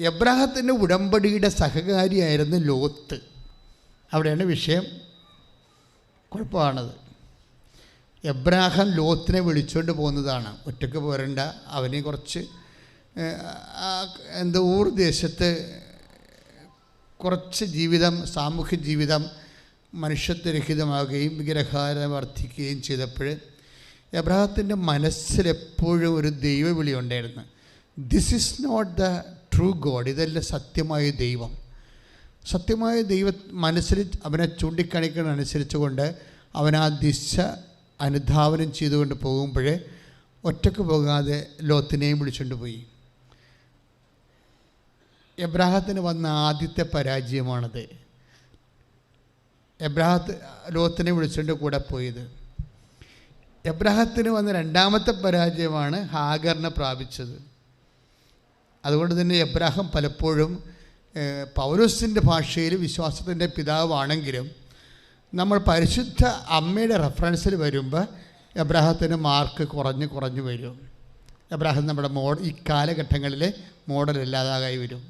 എബ്രാഹത്തിൻ്റെ ഉടമ്പടിയുടെ സഹകാരിയായിരുന്നു ലോത്ത്. അവിടെയാണ് വിഷയം, കുഴപ്പമാണത്. എബ്രാഹാം ലോത്തിനെ വിളിച്ചുകൊണ്ട് പോകുന്നതാണ്. ഒറ്റയ്ക്ക് പോരണ്ട, അവനെ കുറച്ച് ഊർ ദേശത്ത് കുറച്ച് ജീവിതം, സാമൂഹ്യ ജീവിതം മനുഷ്യത്വരഹിതമാകുകയും വിഗ്രഹാരം വർദ്ധിക്കുകയും ചെയ്തപ്പോൾ എബ്രാഹത്തിൻ്റെ മനസ്സിലെപ്പോഴും ഒരു ദൈവവിളി ഉണ്ടായിരുന്നു. This is not the true God, ഇതല്ല സത്യമായ ദൈവം. സത്യമായ ദൈവം മനസ്സിൽ അവനെ ചൂണ്ടിക്കാണിക്കുന്നതനുസരിച്ച് കൊണ്ട് അവൻ ആ ദിശ അനുധാവനം ചെയ്തുകൊണ്ട് പോകുമ്പോൾ ഒറ്റയ്ക്ക് പോകാതെ ലോത്തിനെയും വിളിച്ചുകൊണ്ട് പോയി. എബ്രാഹത്തിന് വന്ന ആദ്യത്തെ പരാജയമാണത്. ലോത്തിനെ വിളിച്ചുകൊണ്ട് കൂടെ പോയത്. എബ്രാഹത്തിന് വന്ന രണ്ടാമത്തെ പരാജയമാണ് ഹാഗറിനെ പ്രാപിച്ചത്. അതുകൊണ്ട് തന്നെ എബ്രാഹാം പലപ്പോഴും പൗലോസിൻ്റെ ഭാഷയിൽ വിശ്വാസത്തിൻ്റെ പിതാവാണെങ്കിലും നമ്മൾ പരിശുദ്ധ അമ്മയുടെ റെഫറൻസിൽ വരുമ്പോൾ എബ്രാഹത്തിന് മാർക്ക് കുറഞ്ഞു വരും. എബ്രാഹാം നമ്മുടെ ഈ കാലഘട്ടങ്ങളിലെ മോഡലല്ലാതായി വരും.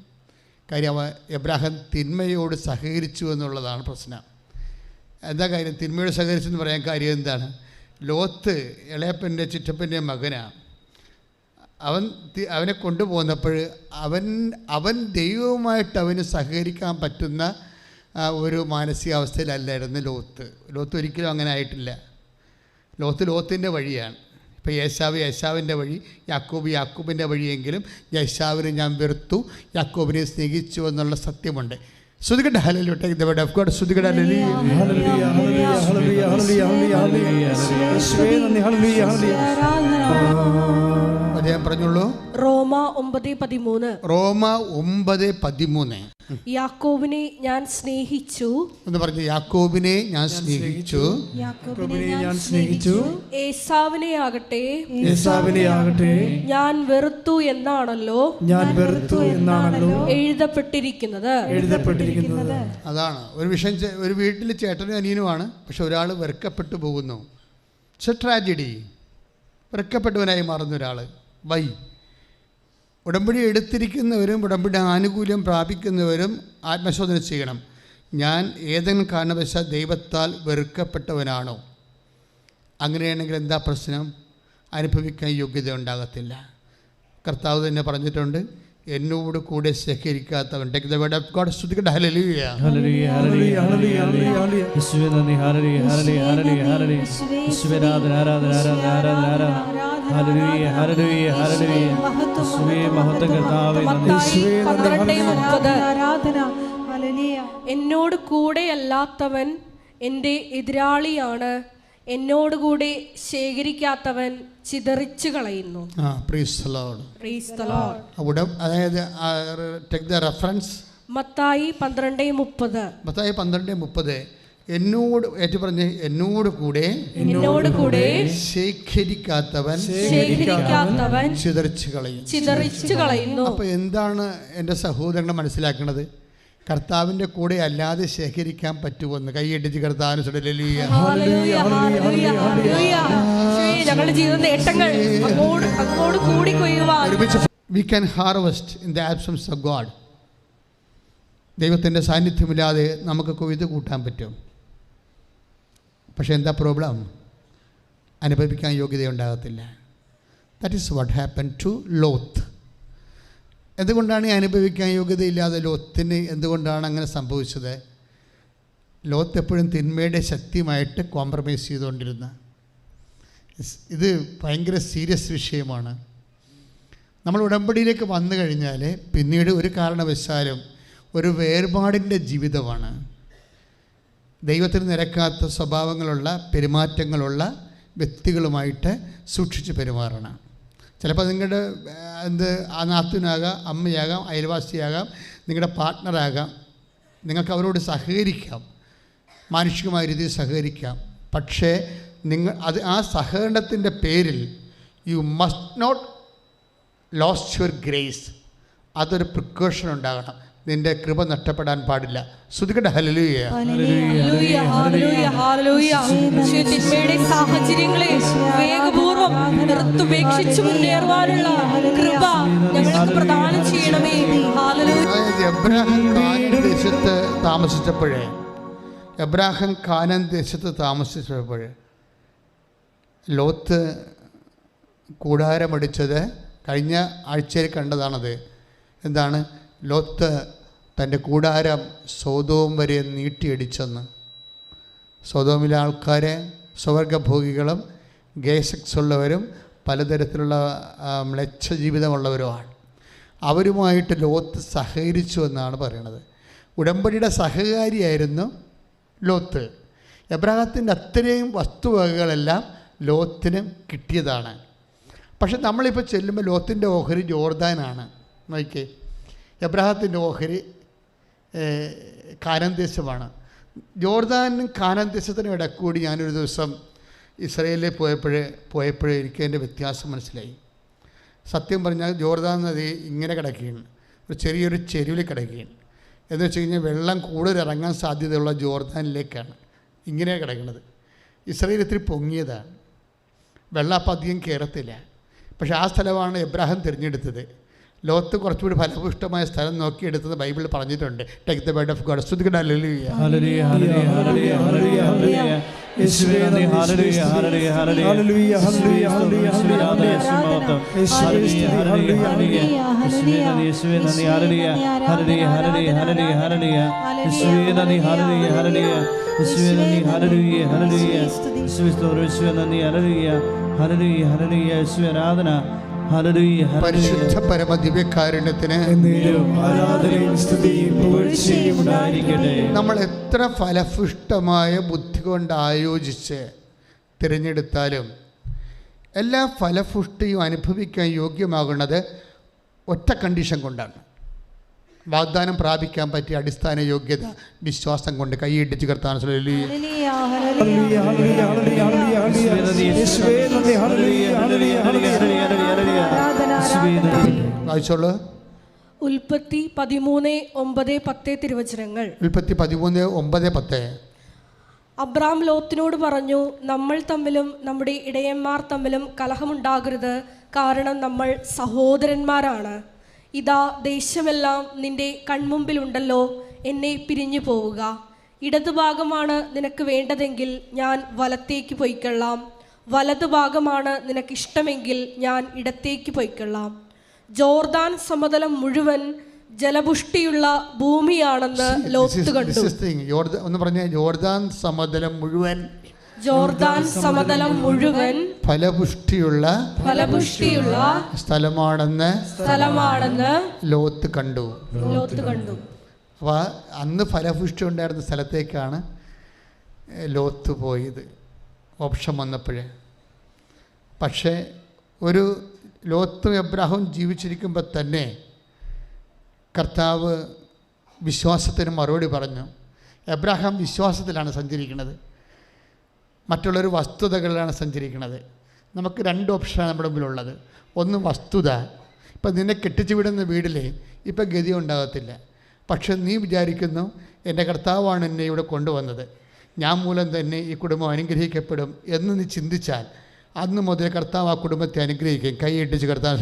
കാര്യം എബ്രാഹാം തിന്മയോട് സഹകരിച്ചു എന്നുള്ളതാണ് പ്രശ്നം. എന്താ കാര്യം? തിന്മയോട് സഹകരിച്ചെന്ന് പറയാൻ കാര്യം എന്താണ്? ലോത്ത് ഇളയപ്പൻ്റെ ചിറ്റപ്പൻ്റെയും മകനാണ്. അവനെ കൊണ്ടുപോകുന്നപ്പോൾ അവൻ ദൈവവുമായിട്ട് അവന് സഹകരിക്കാൻ പറ്റുന്ന ഒരു മാനസികാവസ്ഥയിലല്ലായിരുന്നു ലോത്ത് ഒരിക്കലും അങ്ങനെ ആയിട്ടില്ല. ലോത്തിൻ്റെ വഴിയാണ്. ഇപ്പോൾ യേശാവിൻ്റെ വഴി, യാക്കോബിൻ്റെ വഴിയെങ്കിലും യേശാവിനെ ഞാൻ വെറുത്തു, യാക്കോബിനെ സ്നേഹിച്ചു എന്നുള്ള സത്യമുണ്ട്. ശ്രുതികട ഹല്ലേലൂയ, take the word of God. ശ്രുതികട ഹല്ലേലൂയ, ഹല്ലേലൂയ, ഹല്ലേലൂയ, ഹല്ലേലൂയ, ഹല്ലേലൂയ, ഹല്ലേലൂയ. അദ്ദേഹം പറഞ്ഞുള്ളൂ. റോമ 9:13. റോമ 9:13. യാക്കോബിനെ ഞാൻ സ്നേഹിച്ചു എന്ന് പറഞ്ഞു. യാക്കോബിനെ ഞാൻ സ്നേഹിച്ചു, ഏസാവിനെ ആകട്ടെ ഞാൻ വെറുത്തു എന്നാണല്ലോ എഴുതപ്പെട്ടിരിക്കുന്നത്. അതാണ് ഒരു വിഷയം. ഒരു വീട്ടിൽ ചേട്ടനും അനിയനുമാണ്, പക്ഷെ ഒരാൾ വെറുക്കപ്പെട്ടു പോകുന്നു. It's A tragedy. വെറുക്കപ്പെട്ടവനായി മാറുന്ന ഒരാൾ. വൈ? ഉടമ്പടി എടുത്തിരിക്കുന്നവരും ഉടമ്പടി ആനുകൂല്യം പ്രാപിക്കുന്നവരും ആത്മശോധന ചെയ്യണം. ഞാൻ ഏതെങ്കിലും കാരണവശാൽ ദൈവത്താൽ വെറുക്കപ്പെട്ടവനാണോ? അങ്ങനെയാണെങ്കിൽ എന്താ പ്രശ്നം? അനുഭവിക്കാൻ യോഗ്യത ഉണ്ടാകത്തില്ല. കർത്താവ് തന്നെ പറഞ്ഞിട്ടുണ്ട്, എന്നോട് കൂടെ സഹകരിക്കാത്തവൻ. Take the word of God. സ്തുതിക്കട്ടെ. ഹല്ലേലൂയ, ഹല്ലേലൂയ, ഹല്ലേലൂയ, ഹല്ലേലൂയ, ഹല്ലേലൂയ. യേശുവേ നന്ദി. ഹല്ലേലൂയ, ഹല്ലേലൂയ, ഹല്ലേലൂയ, ഹല്ലേലൂയ. യേശുവേ ആരാധന, ആരാധന, ആരാധന, ആരാധന, ആരാധന. ഹല്ലേലൂയ, ഹല്ലേലൂയ, ഹല്ലേലൂയ. യേശുവേ മഹത്വം കർത്താവേ. യേശുവേ 12:30. ആരാധന. ഹല്ലേലൂയ. എന്നോട് കൂടെ അല്ലാത്തവൻ എൻ്റെ എതിരാളിയാണ്, എന്നോടുകൂടി ശേഖരിക്കാത്തവൻ ചിതറിച്ചു കളയുന്നു. അതായത് take the reference Mathai 12:30. Mathai 12:30. എന്നോട് ഏറ്റു പറഞ്ഞ്, എന്നോട് കൂടെ ശേഖരിക്കാത്തവൻ ചിതറിച്ചു കളയുന്നു. അപ്പൊ എന്താണ് എൻ്റെ സഹോദരനെ മനസ്സിലാക്കുന്നത്? കർത്താവിൻ്റെ കൂടെ അല്ലാതെ ശേഖരിക്കാൻ പറ്റുമെന്ന്. കൈയടിച്ച് കർത്താവിന് we can harvest in the absence of God. ദൈവത്തിൻ്റെ സാന്നിധ്യമില്ലാതെ നമുക്ക് കൊയ്ത് കൂട്ടാൻ പറ്റും. പക്ഷെ എന്താ പ്രോബ്ലം? അനുഭവിക്കാൻ യോഗ്യതയുണ്ടാകത്തില്ല. That is what happen to Lot. എന്തുകൊണ്ടാണ് ഈ അനുഭവിക്കാൻ യോഗ്യതയില്ലാതെ ലോത്തിന് എന്തുകൊണ്ടാണ് അങ്ങനെ സംഭവിച്ചത്? ലോത്ത് എപ്പോഴും തിന്മയുടെ ശക്തിയുമായിട്ട് കോംപ്രമൈസ് ചെയ്തുകൊണ്ടിരുന്ന. ഇത് ഭയങ്കര സീരിയസ് വിഷയമാണ്. നമ്മൾ ഉടമ്പടിയിലേക്ക് വന്നു കഴിഞ്ഞാൽ പിന്നീട് ഒരു കാരണവശാലും ഒരു വേർപാടിൻ്റെ ജീവിതമാണ്. ദൈവത്തിന് നിരക്കാത്ത സ്വഭാവങ്ങളുള്ള, പെരുമാറ്റങ്ങളുള്ള വ്യക്തികളുമായിട്ട് സൂക്ഷിച്ച് പെരുമാറണം. ചിലപ്പോൾ നിങ്ങളുടെ നാത്തൂനാകാം, അമ്മയാകാം, അയൽവാസിയാകാം, നിങ്ങളുടെ പാർട്ട്ണറാകാം. നിങ്ങൾക്ക് അവരോട് സഹകരിക്കാം, മാനുഷികമായ രീതിയിൽ സഹകരിക്കാം. പക്ഷേ ആ സഹകരണത്തിൻ്റെ പേരിൽ you must not lost your grace. അതൊരു പ്രിക്കോഷൻ ഉണ്ടാകണം. നിന്റെ കൃപ നഷ്ടപ്പെടാൻ പാടില്ല. ശ്രുതികട്ടെ. ഹല്ലേലൂയ, ഹല്ലേലൂയ, ഹല്ലേലൂയ, ഹല്ലേലൂയ. തിന്മയുടെ സാഹചര്യങ്ങളെ വേഗപൂർവ്വം നിർത്തുപേക്ഷിച്ച് മുന്നേറുവാനുള്ള കൃപ ഞങ്ങൾക്ക് പ്രദാനം ചെയ്യണമേ. ഹല്ലേലൂയ. എബ്രാഹിം കാനാൻ ദേശത്ത് താമസിച്ചപ്പോഴേ ലോത്ത് കൂടാരമടിച്ചത് കഴിഞ്ഞ ആഴ്ചയിൽ കണ്ടതാണത്. എന്താണ്? ലോത്ത് തൻ്റെ കൂടാരം സോദോം വരെ നീട്ടിയടിച്ചെന്ന്. സോദോമിലെ ആൾക്കാരെ സ്വവർഗഭോഗികളും ഗേസെക്സ് ഉള്ളവരും പലതരത്തിലുള്ള മ്ലേച്ഛ ജീവിതമുള്ളവരുമാണ്. അവരുമായിട്ട് ലോത്ത് സഹകരിച്ചു എന്നാണ് പറയുന്നത്. ഉടമ്പടിയുടെ സഹകാരിയായിരുന്നു ലോത്ത്. എബ്രാഹത്തിൻ്റെ അത്രയും വസ്തുവകകളെല്ലാം ലോത്തിന് കിട്ടിയതാണ്. പക്ഷെ നമ്മളിപ്പോൾ ചെല്ലുമ്പോൾ ലോത്തിൻ്റെ ഓഹരി ജോർദാനാണ്. നോക്കിയേ, എബ്രാഹത്തിൻ്റെ ഓഹരി കാനാൻ ദേശമാണ്. ജോർദാനും കാനാൻ ദേശത്തിനും ഇടക്കൂടി ഞാനൊരു ദിവസം ഇസ്രയേലിൽ പോയപ്പോഴേ എനിക്ക് അതിൻ്റെ വ്യത്യാസം മനസ്സിലായി. സത്യം പറഞ്ഞാൽ ജോർദാൻ നദി ഇങ്ങനെ കിടക്കുകയാണ്, ഒരു ചെറിയൊരു ചെരുവിൽ കിടക്കുകയാണ്. എന്ന് വെച്ച് കഴിഞ്ഞാൽ വെള്ളം കൂടുതൽ ഇറങ്ങാൻ സാധ്യതയുള്ള ജോർദാനിലേക്കാണ് ഇങ്ങനെ കിടക്കുന്നത്. ഇസ്രയേൽ ഇത്തിരി പൊങ്ങിയതാണ്, വെള്ളം അപ്പം അധികം കയറത്തില്ല. പക്ഷേ ആ സ്ഥലമാണ് എബ്രാഹിം തിരഞ്ഞെടുത്തത്. ലോകത്ത് കുറച്ചുകൂടി ഫലപുഷ്ടമായ സ്ഥലം നോക്കിയെടുത്തത് ബൈബിളിൽ പറഞ്ഞിട്ടുണ്ട്. Take the word of God. സ്തുതിക്കട്ടെ. ഹല്ലേലൂയ, ഹല്ലേലൂയ, ഹല്ലേലൂയ, ഹല്ലേലൂയ, ഹല്ലേലൂയ. യേശുവേ നന്ദി. ഹല്ലേലൂയ, ഹല്ലേലൂയ, ഹല്ലേലൂയ, ഹല്ലേലൂയ, ഹല്ലേലൂയ, ഹല്ലേലൂയ, ഹല്ലേലൂയ. യേശുവേ നന്ദി, ഹല്ലേലൂയ, യേശുവേ നന്ദി, ഹല്ലേലൂയ, ഹല്ലേലൂയ, ഹല്ലേലൂയ, ഹല്ലേലൂയ, ഹല്ലേലൂയ. യേശുവേ നന്ദി, ഹല്ലേലൂയ, ഹല്ലേലൂയ, യേശുവേ നന്ദി, ഹല്ലേലൂയ, ഹല്ലേലൂയ. യേശുവേ സ്തോത്രം, യേശുവേ നന്ദി, ഹല്ലേലൂയ, ഹല്ലേലൂയ, ഹല്ലേലൂയ. യേശുവേ ആരാധന. പരിശുദ്ധ പരമ ദിവ്യകാരുണ്യത്തിന് നമ്മൾ എത്ര ഫലപുഷ്ടമായ ബുദ്ധി കൊണ്ട് ആയോജിച്ച് തിരഞ്ഞെടുത്താലും എല്ലാ ഫലപുഷ്ടിയും അനുഭവിക്കാൻ യോഗ്യമാകുന്നത് ഒറ്റ കണ്ടീഷൻ കൊണ്ടാണ്. വാഗ്ദാനം പ്രാപിക്കാൻ പറ്റിയ അടിസ്ഥാന യോഗ്യത വിശ്വാസം കൊണ്ട്. കൈയിട്ടിച്ച് കർത്താൻ വായിച്ചോളൂ. ഉൽപ്പത്തി 13:9-10 തിരുവചനങ്ങൾ. ഉൽപ്പത്തി 13:9-10. അബ്രാം ലോത്തിനോട് പറഞ്ഞു, നമ്മൾ തമ്മിലും നമ്മുടെ ഇടയന്മാർ തമ്മിലും കലഹമുണ്ടാകരുത്, കാരണം നമ്മൾ സഹോദരന്മാരാണ്. ഇതാ ദേശമെല്ലാം നിന്റെ കൺമുമ്പിലുണ്ടല്ലോ, എന്നെ പിരിഞ്ഞു പോവുക. ഇടതുഭാഗമാണ് നിനക്ക് വേണ്ടതെങ്കിൽ ഞാൻ വലത്തേക്ക് പൊയ്ക്കൊള്ളാം, വലതുഭാഗമാണ് നിനക്കിഷ്ടമെങ്കിൽ ഞാൻ ഇടത്തേക്ക് പൊയ്ക്കൊള്ളാം. ജോർദാൻ സമതലം മുഴുവൻ ജലപുഷ്ടിയുള്ള ഭൂമിയാണെന്ന് ലോത്ത് കണ്ടു. ഒന്ന് പറഞ്ഞേ, ജോർദാൻ സമതലം മുഴുവൻ, ജോർദാൻ സമതലം മുഴുവൻ ഫലപുഷ്ടിയുള്ള സ്ഥലമാണെന്ന് ലോത്ത് കണ്ടു. അപ്പോൾ അന്ന് ഫലപുഷ്ടി ഉണ്ടായിരുന്ന സ്ഥലത്തേക്കാണ് ലോത്ത് പോയത് ഓപ്ഷൻ വന്നപ്പോഴേ. പക്ഷേ ഒരു ലോത്തും എബ്രാഹും ജീവിച്ചിരിക്കുമ്പോൾ തന്നെ കർത്താവ് വിശ്വാസത്തിന് മറുപടി പറഞ്ഞു. എബ്രാഹാം വിശ്വാസത്തിലാണ് സഞ്ചരിക്കുന്നത്, മറ്റുള്ളൊരു വസ്തുതകളിലാണ് സഞ്ചരിക്കുന്നത്. നമുക്ക് രണ്ട് ഓപ്ഷനാണ് നമ്മുടെ മുമ്പിലുള്ളത്. ഒന്ന് വസ്തുത. ഇപ്പം നിന്നെ കെട്ടിച്ചു വിടുന്ന വീട്ടിൽ ഇപ്പം ഗതി ഉണ്ടാകത്തില്ല. പക്ഷെ നീ വിചാരിക്കുന്നു എൻ്റെ കർത്താവാണ് എന്നെ ഇവിടെ കൊണ്ടുവന്നത്, ഞാൻ മൂലം തന്നെ ഈ കുടുംബം അനുഗ്രഹിക്കപ്പെടും എന്ന് നീ ചിന്തിച്ചാൽ അന്ന് മുതൽ കർത്താവ് ആ കുടുംബത്തെ അനുഗ്രഹിക്കും. കൈയിട്ടിച്ച് കർത്താവ്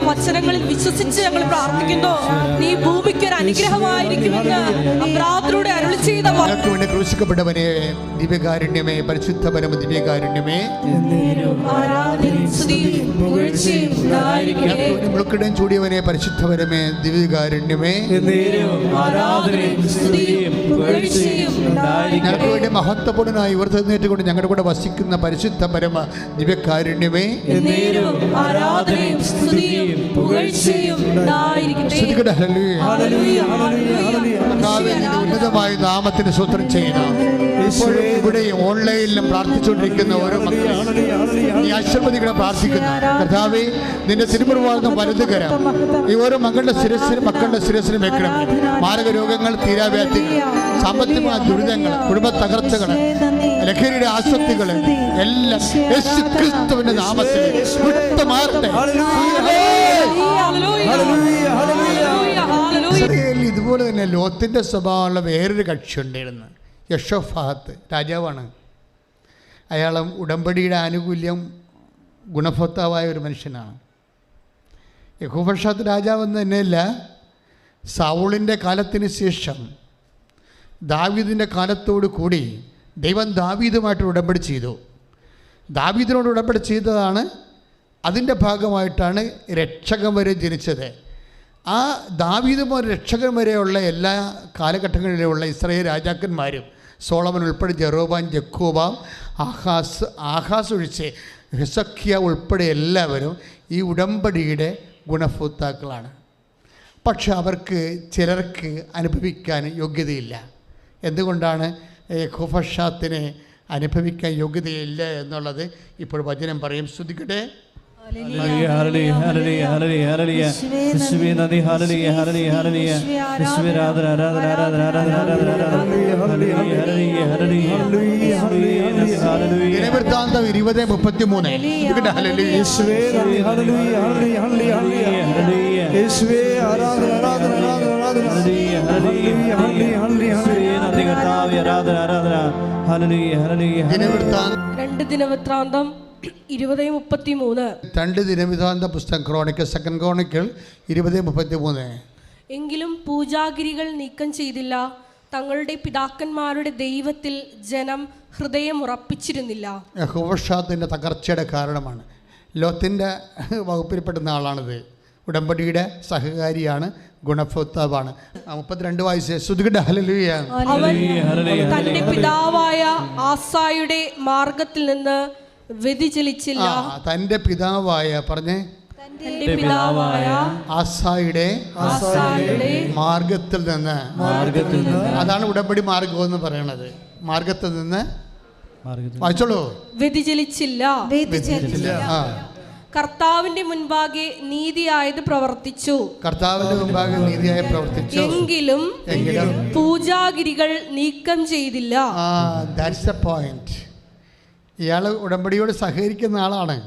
വചനങ്ങളിൽ വിശ്വസിച്ച് ഞങ്ങൾ പ്രാർത്ഥിക്കുന്നു. നീ ഭൂമിക്ക് ഒരു അനുഗ്രഹമായിരിക്കുമെന്ന് അബ്രാഹത്തിലൂടെ അരുളി ചെയ്ത ഞങ്ങൾക്ക് വേണ്ടി ക്രൂശിക്കപ്പെട്ടവനെ, ദിവ്യകാരുണ്യമേ, പരിശുദ്ധ പരമ ദിവ്യകാരുണ്യമേ, മുളുക്കിടം ചൂടിയവനെ, പരിശുദ്ധപരമേ, ദിവ്യകാരുണ്യമേ, ഞങ്ങൾക്ക് വേണ്ടി മഹത്വപൂർണ്ണനായി ഉയർത്തെഴുന്നേറ്റുകൊണ്ട് ഞങ്ങളുടെ കൂടെ വസിക്കുന്ന പരിശുദ്ധ പരമ ദിവ്യകാരുണ്യമേ, ഉന്നതമായ നാമത്തിന് സ്വത്രം ചെയ്യുന്നു. ഇപ്പോഴും ഇവിടെ ഓൺലൈനിലും പ്രാർത്ഥിച്ചുകൊണ്ടിരിക്കുന്ന ഓരോ മക്കളും ഈ ആശീർവദികളെ പ്രാർത്ഥിക്കുന്നു. കർത്താവേ, നിന്റെ തിരുമുറുവാർന്ന വലതുകരം ഈ ഓരോ മക്കളുടെ ശിരസിനും വെക്കണം. മാരക രോഗങ്ങൾ, തീരാവ്യാധികൾ, സാമ്പത്തികമായ ദുരിതങ്ങൾ, കുടുംബ തകർച്ചകൾ, ലഹരിയുടെ ആസക്തികൾ എല്ലാം യേശു ക്രിസ്തുവിന്റെ നാമത്തിൽ വിട്ടുമാറട്ടെ. ഇതുപോലെ തന്നെ ലോത്തിന്റെ സ്വഭാവമുള്ള വേറൊരു കക്ഷി ഉണ്ടായിരുന്നു. യഹോഷാഫാത്ത് രാജാവാണ്. അയാളും ഉടമ്പടിയുടെ ആനുകൂല്യം ഗുണഭോക്താവായ ഒരു മനുഷ്യനാണ്. യഹോവഷാത്ത് രാജാവെന്ന് തന്നെയല്ല, സൗളിൻ്റെ കാലത്തിന് ശേഷം ദാവീദിൻ്റെ കാലത്തോടു കൂടി ദൈവം ദാവീദുമായിട്ട് ഉടമ്പടി ചെയ്തു. ദാവീദിനോട് ഉടമ്പടി ചെയ്തതാണ്. അതിൻ്റെ ഭാഗമായിട്ടാണ് രക്ഷകൻ വരെ ജനിച്ചത്. ആ ദാവീദ് മുതൽ രക്ഷകൻ വരെയുള്ള എല്ലാ കാലഘട്ടങ്ങളിലുള്ള ഇസ്രായേൽ രാജാക്കന്മാരും, സോളമൻ ഉൾപ്പെടെ ജെറോബാം, ജക്കോബാം, ആഹാസ് ഒഴിച്ച് ഹെസക്കിയ ഉൾപ്പെടെ എല്ലാവരും ഈ ഉടമ്പടിയുടെ ഗുണഭോക്താക്കളാണ്. പക്ഷെ അവർക്ക് ചിലർക്ക് അനുഭവിക്കാൻ യോഗ്യതയില്ല. എന്തുകൊണ്ടാണ് യഹോവഷാത്തിനെ അനുഭവിക്കാൻ യോഗ്യതയില്ല എന്നുള്ളത് ഇപ്പോൾ വചനം പറയും. ശ്രദ്ധിക്കട്ടെ. ദിനവൃത്താന്തം 20:33. ദിനവൃത്താന്ത പുസ്തകം ക്രോണിക്കൽ, സെക്കൻഡ് ക്രോണിക്കൽ 20:33. എങ്കിലും പൂജാഗിരികൾ നീക്കം ചെയ്തില്ല, തങ്ങളുടെ പിതാക്കന്മാരുടെ ദൈവത്തിൽ ജനം ഹൃദയം ഉറപ്പിച്ചിരുന്നില്ല. യഹോവഷാത്തിന്റെ തകർച്ചയുടെ കാരണമാണ്. ലോത്തിന്റെ വകുപ്പിൽപ്പെടുന്ന ആളാണിത്. ഉടമ്പടിയുടെ സഹകാരിയാണ്, ഗുണഭോക്താവാണ്. 32 വയസ്സ്. ശ്രുതികട്ടെ ഹല്ലേലൂയ. അവൻ തന്റെ പിതാവായ ആസായുടെ മാർഗത്തിൽ നിന്ന് വ്യതിചലിച്ചില്ല. തന്റെ പിതാവായ പറഞ്ഞേ, തന്റെ പിതാവായ ആസായുടെ മാർഗത്തിൽ നിന്ന്. അതാണ് ഉടമ്പടി മാർഗം എന്ന് പറയുന്നത്. മാർഗത്തിൽ നിന്ന് വായിച്ചോളൂ. വ്യതിചലിച്ചില്ല. കർത്താവിന്റെ മുൻപാകെ നീതിയായത് പ്രവർത്തിച്ചു. കർത്താവിന്റെ മുൻപാകെ നീതിയായി പ്രവർത്തിച്ചു. എങ്കിലും പൂജാഗിരികൾ നീക്കം ചെയ്തില്ല. That's A point. ഇയാൾ ഉടമ്പടിയോട് സഹകരിക്കുന്ന ആളാണ്.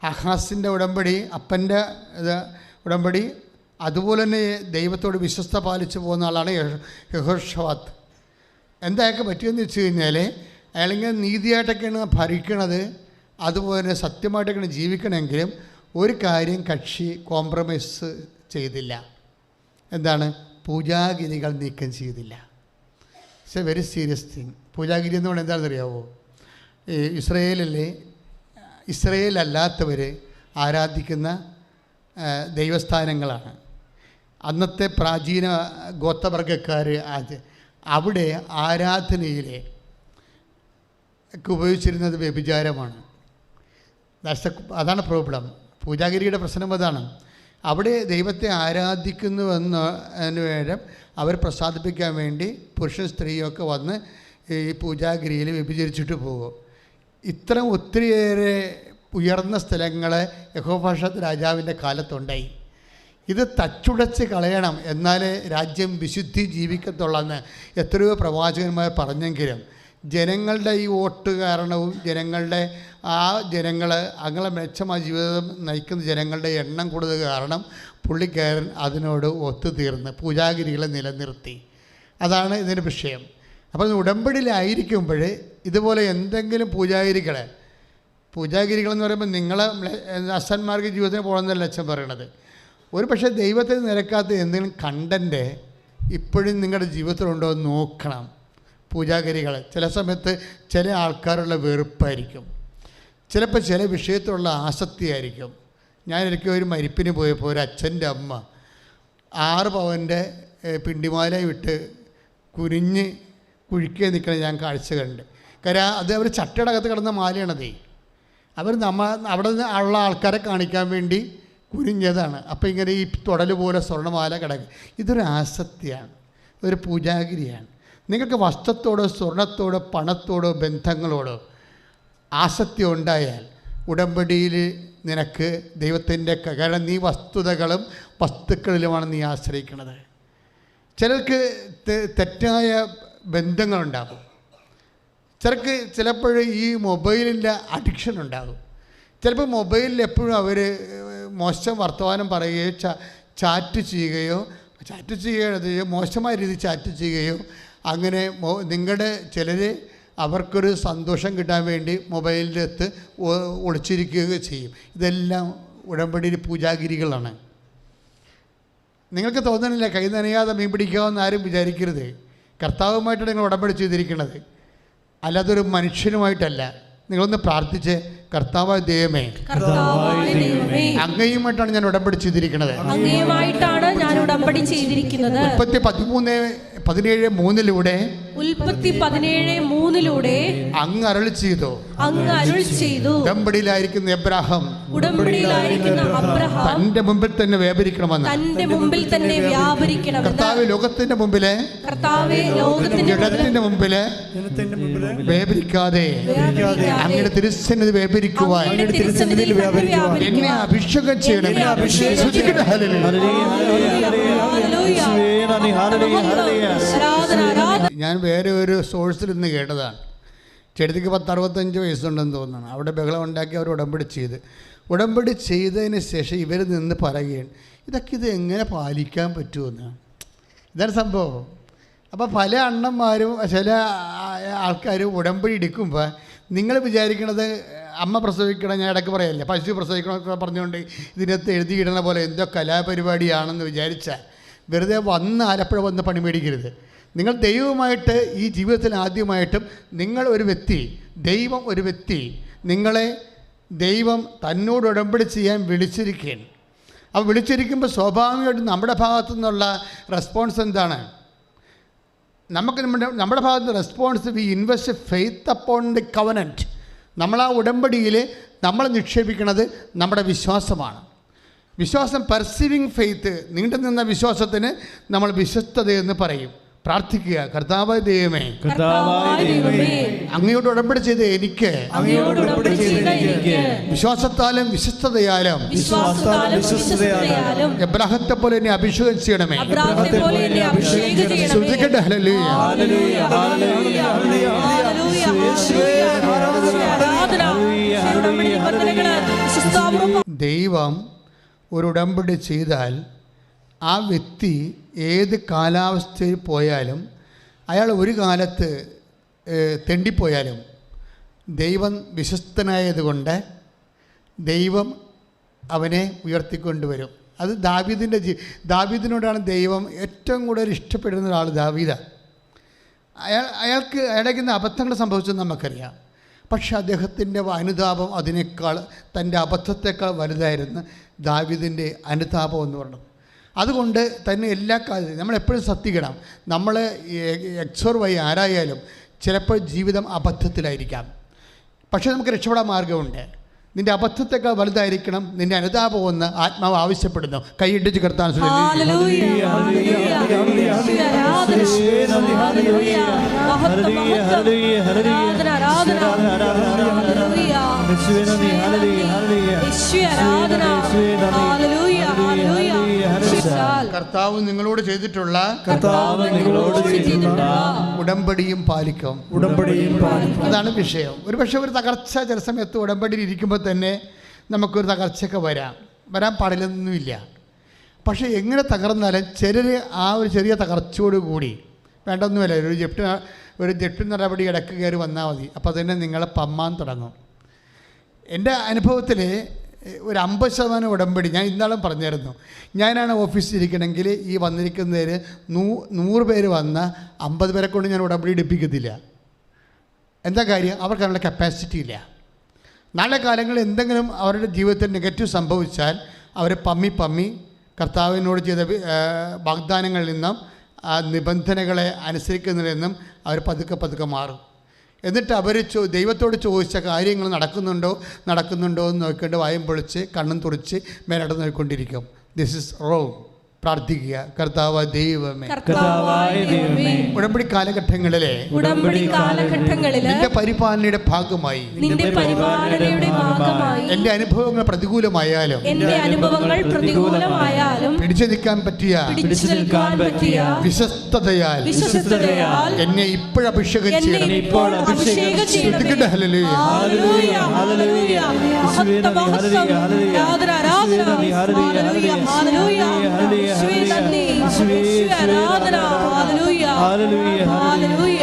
അഹാസിൻ്റെ ഉടമ്പടി, അപ്പൻ്റെ ഉടമ്പടി, അതുപോലെ തന്നെ ദൈവത്തോട് വിശ്വസ്ത പാലിച്ചു പോകുന്ന ആളാണ് യഹോഷാത്ത്. എന്തായൊക്കെ പറ്റിയെന്ന് വെച്ച് കഴിഞ്ഞാൽ, അയാളിങ്ങനെ നീതിയായിട്ടൊക്കെയാണ് ഭരിക്കണത്, അതുപോലെ തന്നെ സത്യമായിട്ടൊക്കെയാണ് ജീവിക്കണമെങ്കിലും ഒരു കാര്യം കക്ഷി കോംപ്രമൈസ് ചെയ്തില്ല. എന്താണ്? പൂജാഗിരികൾ നീക്കം ചെയ്തില്ല. It's a very serious thing. പൂജാഗിരി എന്ന് പറഞ്ഞാൽ എന്താണെന്നറിയാവോ? ഇസ്രയേലല്ലാത്തവർ ആരാധിക്കുന്ന ദൈവസ്ഥാനങ്ങളാണ്. അന്നത്തെ പ്രാചീന ഗോത്രവർഗക്കാർ അവിടെ ആരാധനയിലെ ഉപയോഗിച്ചിരുന്നത് വ്യഭിചാരമാണ്. അതാണ് പ്രോബ്ലം. പൂജാഗിരിയുടെ പ്രശ്നം അതാണ്. അവിടെ ദൈവത്തെ ആരാധിക്കുന്നുവെന്നതിന് പകരം അവർ പ്രസാദിപ്പിക്കാൻ വേണ്ടി പുരുഷൻ സ്ത്രീയൊക്കെ വന്ന് ഈ പൂജാഗിരിയിൽ വ്യഭിചരിച്ചിട്ട് പോകും. ഇത്തരം ഒത്തിരിയേറെ ഉയർന്ന സ്ഥലങ്ങൾ യഹോവഷാത്ത് രാജാവിൻ്റെ കാലത്തുണ്ടായി. ഇത് തച്ചുടച്ച് കളയണം, എന്നാലേ രാജ്യം വിശുദ്ധി ജീവിക്കത്തുള്ളെന്ന് എത്രയോ പ്രവാചകന്മാർ പറഞ്ഞെങ്കിലും ജനങ്ങളുടെ ഈ വോട്ട് കാരണവും ജനങ്ങൾ അങ്ങനെ മെച്ചമായ ജീവിതം നയിക്കുന്ന ജനങ്ങളുടെ എണ്ണം കൂടുതൽ കാരണം പുള്ളിക്കാരൻ അതിനോട് ഒത്തുതീർന്ന് പൂജാഗിരികളെ നിലനിർത്തി. അതാണ് ഇതിൻ്റെ വിഷയം. അപ്പോൾ ഉടമ്പടിയിലായിരിക്കുമ്പോൾ ഇതുപോലെ എന്തെങ്കിലും പൂജാഗിരികളെന്ന് പറയുമ്പോൾ നിങ്ങളെ അസന്മാർക്ക് ജീവിതത്തിന് പോകണമെന്നല്ല അച്ഛൻ പറയണത്. ഒരു പക്ഷേ ദൈവത്തിന് നിരക്കാത്ത എന്തെങ്കിലും കണ്ടൻറ്റ് ഇപ്പോഴും നിങ്ങളുടെ ജീവിതത്തിലുണ്ടോ എന്ന് നോക്കണം. പൂജാഗിരികൾ ചില സമയത്ത് ചില ആൾക്കാരുള്ള വെറുപ്പായിരിക്കും, ചിലപ്പോൾ ചില വിഷയത്തിലുള്ള ആസക്തിയായിരിക്കും. ഞാനൊരിക്കൽ ഒരു മരിപ്പിന് പോയപ്പോൾ ഒരു അച്ഛൻ്റെ അമ്മ 6 പവൻ്റെ പിണ്ടിമാല വിട്ട് കുഴിക്കേ നിൽക്കണ ഞാൻ കാഴ്ച കണ്ട്. കാര്യം അത് അവർ ചട്ടയുടെ അകത്ത് കിടന്ന മാലയാണതേ. അവർ അവിടെ നിന്ന് ഉള്ള ആൾക്കാരെ കാണിക്കാൻ വേണ്ടി കുനിഞ്ഞതാണ്. അപ്പോൾ ഇങ്ങനെ ഈ തുടൽ പോലെ സ്വർണ്ണമാല കിടക്കും. ഇതൊരു ആസക്തിയാണ്, ഒരു പൂജാഗിരിയാണ്. നിങ്ങൾക്ക് വസ്ത്രത്തോടോ സ്വർണത്തോടോ പണത്തോടോ ബന്ധങ്ങളോടോ ആസക്തി ഉണ്ടായാൽ ഉടമ്പടിയിൽ നിനക്ക് ദൈവത്തിൻ്റെ, കാരണം നീ വസ്തുക്കളിലുമാണ് നീ ആശ്രയിക്കുന്നത്. ചിലർക്ക് തെറ്റായ ബന്ധങ്ങളുണ്ടാകും. ചിലപ്പോൾ ഈ മൊബൈലിൻ്റെ അഡിക്ഷൻ ഉണ്ടാകും. ചിലപ്പോൾ മൊബൈലിൽ എപ്പോഴും അവർ മോശം വർത്തമാനം പറയുകയോ ചാറ്റ് ചെയ്യുകയോ മോശമായ രീതിയിൽ ചാറ്റ് ചെയ്യുകയോ അങ്ങനെ നിങ്ങളുടെ ചിലർ അവർക്കൊരു സന്തോഷം കിട്ടാൻ വേണ്ടി മൊബൈലിൻ്റെ അകത്ത് ഒളിച്ചിരിക്കുകയോ ചെയ്യും. ഇതെല്ലാം ഉടമ്പടി പൂജാഗിരികളാണ്. നിങ്ങൾക്ക് തോന്നുന്നില്ല കൈ നനയാതെ മീൻ പിടിക്കാമെന്ന് ആരും വിചാരിക്കരുത്. കർത്താവുമായിട്ടാണ് നിങ്ങൾ ഉടമ്പടി ചെയ്തിരിക്കുന്നത്, അല്ലാതെ ഒരു മനുഷ്യനുമായിട്ടല്ല. നിങ്ങളൊന്ന് പ്രാർത്ഥിച്ച്, കർത്താവായ ദൈവമേ, അങ്ങയുമായിട്ടാണ് ഞാൻ ഉടമ്പടി ചെയ്തിരിക്കുന്നത്. ഉൽപ്പത്തി 13:3 അങ്ങ് അരുളി ചെയ്തു ഉടമ്പടിയിലായിരിക്കുന്ന എബ്രാഹാം തന്റെ മുമ്പിൽ തന്നെ വ്യാപരിക്കണമെന്ന്. കർത്താവ് ലോകത്തിന്റെ മുമ്പില് ജഡത്തിന്റെ മുമ്പില് വ്യാപരിക്കാതെ അങ്ങയുടെ തിരുസന്നിധി വ്യാപരിക്കുവാൻ എന്നെ അഭിഷേകം ചെയ്യണം. ഞാൻ വേറെ ഒരു സോഴ്സിൽ നിന്ന് കേട്ടതാണ്. ചെടുത്തിക്ക് 65 വയസ്സുണ്ടെന്ന് തോന്നുന്നു. അവിടെ ബഹളം ഉണ്ടാക്കി അവർ ഉടമ്പടി ചെയ്തതിന് ശേഷം ഇവർ നിന്ന് പറയുകയാണ്, ഇത് എങ്ങനെ പാലിക്കാൻ പറ്റുമെന്ന്. ഇതാണ് സംഭവം. അപ്പോൾ പല അണ്ണന്മാരും ചില ആൾക്കാരും ഉടമ്പടി എടുക്കുമ്പോൾ നിങ്ങൾ വിചാരിക്കണത് അമ്മ പ്രസവിക്കണം, ഞാൻ ഇടയ്ക്ക് പറയല്ലേ, പശു പ്രസവിക്കണമെന്നൊക്കെ പറഞ്ഞുകൊണ്ട് ഇതിനകത്ത് എഴുതിയിടുന്ന പോലെ എന്തോ കലാപരിപാടിയാണെന്ന് വിചാരിച്ചാൽ വെറുതെ ആലപ്പുഴ വന്ന് പണി മേടിക്കരുത്. നിങ്ങൾ ദൈവവുമായിട്ട് ഈ ജീവിതത്തിൽ ആദ്യമായിട്ടും ദൈവം ഒരു വ്യക്തി നിങ്ങളെ ദൈവം തന്നോട് ഉടമ്പടി ചെയ്യാൻ വിളിച്ചിരിക്കുകയാണ്. അപ്പോൾ വിളിച്ചിരിക്കുമ്പോൾ സ്വാഭാവികമായിട്ടും നമ്മുടെ ഭാഗത്തു നിന്നുള്ള റെസ്പോൺസ് എന്താണ്? നമ്മുടെ ഭാഗത്ത് response, we invest faith upon the covenant. നമ്മൾ ആ ഉടമ്പടിയിൽ നമ്മൾ നിക്ഷേപിക്കുന്നത് നമ്മുടെ വിശ്വാസമാണ്. വിശ്വാസം, പെർസീവിങ് ഫെയ്ത്ത്, നീണ്ടു നിന്ന വിശ്വാസത്തിന് നമ്മൾ വിശ്വസ്തതയെന്ന് പറയും. പ്രാർത്ഥിക്കുക, കർത്താവായ ദൈവമേ, അങ്ങയോട് ഉടമ്പടി ചെയ്ത് എനിക്ക് വിശ്വാസത്താലും വിശ്വസ്തതയാലും എബ്രാഹത്തെ പോലെ എന്നെ അഭിഷേകം ചെയ്യണമേ. ശ്രദ്ധിക്കട്ടെ. ഹല്ലേലൂയ. ദൈവം ഒരു ഉടമ്പടി ചെയ്താൽ ആ വ്യക്തി ഏത് കാലാവസ്ഥയിൽ പോയാലും, അയാൾ ഒരു കാലത്ത് തെണ്ടിപ്പോയാലും ദൈവം വിശ്വസ്തനായതുകൊണ്ട് ദൈവം അവനെ ഉയർത്തിക്കൊണ്ടുവരും. അത് ദാവീദിനോടാണ് ദൈവം ഏറ്റവും കൂടുതൽ ഇഷ്ടപ്പെടുന്ന ഒരാൾ ദാവീദാണ്. അയാൾക്ക് അബദ്ധങ്ങൾ സംഭവിച്ചെന്ന് നമുക്കറിയാം. പക്ഷെ അദ്ദേഹത്തിൻ്റെ അനുതാപം അതിനേക്കാൾ, തൻ്റെ അബദ്ധത്തേക്കാൾ വലുതായിരുന്നു ദാവീദിൻ്റെ അനുതാപം എന്ന് പറയുന്നത്. അതുകൊണ്ട് തന്നെ എല്ലാ കാര്യത്തിലും നമ്മളെപ്പോഴും ശ്രദ്ധിക്കണം. നമ്മൾ എക്സോർ വഴി ആരായാലും ചിലപ്പോൾ ജീവിതം അബദ്ധത്തിലായിരിക്കാം. പക്ഷേ നമുക്ക് രക്ഷപ്പെടാൻ മാർഗമുണ്ട്. നിൻ്റെ അബദ്ധത്തേക്കാൾ വലുതായിരിക്കണം നിൻ്റെ അനുതാപമെന്ന് ആത്മാവ് ആവശ്യപ്പെടുന്നു. കൈയിട്ടിച്ച് കർത്താൻ കർത്താവ് നിങ്ങളോട് ചെയ്തിട്ടുള്ള ഉടമ്പടിയും പാലിക്കും. അതാണ് വിഷയം. ഒരു പക്ഷേ ഒരു തകർച്ച ചില സമയത്ത് ഉടമ്പടിയിൽ ഇരിക്കുമ്പോൾ തന്നെ നമുക്കൊരു തകർച്ചയൊക്കെ വരാൻ പാടില്ലെന്നൊന്നുമില്ല. പക്ഷേ എങ്ങനെ തകർന്നാലും ചിലർ ആ ഒരു ചെറിയ തകർച്ചയോട് കൂടി വേണ്ടൊന്നുമില്ല, ഒരു ജപ്തി നടപടി ഇടയ്ക്ക് കയറി വന്നാൽ മതി. അപ്പോൾ തന്നെ നിങ്ങളെ പമ്മാൻ തുടങ്ങും. എൻ്റെ അനുഭവത്തിൽ ഒരു 50% ഉടമ്പടി ഞാൻ ഇന്നാളും പറഞ്ഞായിരുന്നു. ഞാനാണ് ഓഫീസിൽ ഇരിക്കണമെങ്കിൽ ഈ വന്നിരിക്കുന്നതിൽ 100 പേര് വന്ന 50 പേരെ കൊണ്ട് ഞാൻ ഉടമ്പടി എടുപ്പിക്കത്തില്ല. എന്താ കാര്യം? അവർക്കതിനുള്ള കപ്പാസിറ്റി ഇല്ല. നാളെ കാലങ്ങളിൽ എന്തെങ്കിലും അവരുടെ ജീവിതത്തിൽ നെഗറ്റീവ് സംഭവിച്ചാൽ അവർ പമ്മി കർത്താവിനോട് ചെയ്ത വാഗ്ദാനങ്ങളിൽ നിന്നും നിബന്ധനകളെ അനുസരിക്കുന്നതിൽ നിന്നും അവർ പതുക്കെ മാറും. എന്നിട്ട് അവർ ദൈവത്തോട് ചോദിച്ച കാര്യങ്ങൾ നടക്കുന്നുണ്ടോ എന്ന് നോക്കിക്കൊണ്ട് വായും പൊളിച്ച് കണ്ണും തുറിച്ച് മേലോട്ട് നോക്കിക്കൊണ്ടിരിക്കും. This is wrong. പ്രാർത്ഥിക്കുക, കർത്താവായ ദൈവമേ, ഉടമ്പടി കാലഘട്ടങ്ങളിലെ നിന്റെ പരിപാലനയുടെ ഭാഗമായി എന്റെ അനുഭവങ്ങൾ പ്രതികൂലമായാലും പിടിച്ചു നിൽക്കാൻ പറ്റിയ വിശ്വസ്തതയാൽ എന്നെ ഇപ്പോഴഭിഷേകം ചെയ്യണം. ആരാധന. ഹല്ലേലൂയ. ഹല്ലേലൂയ.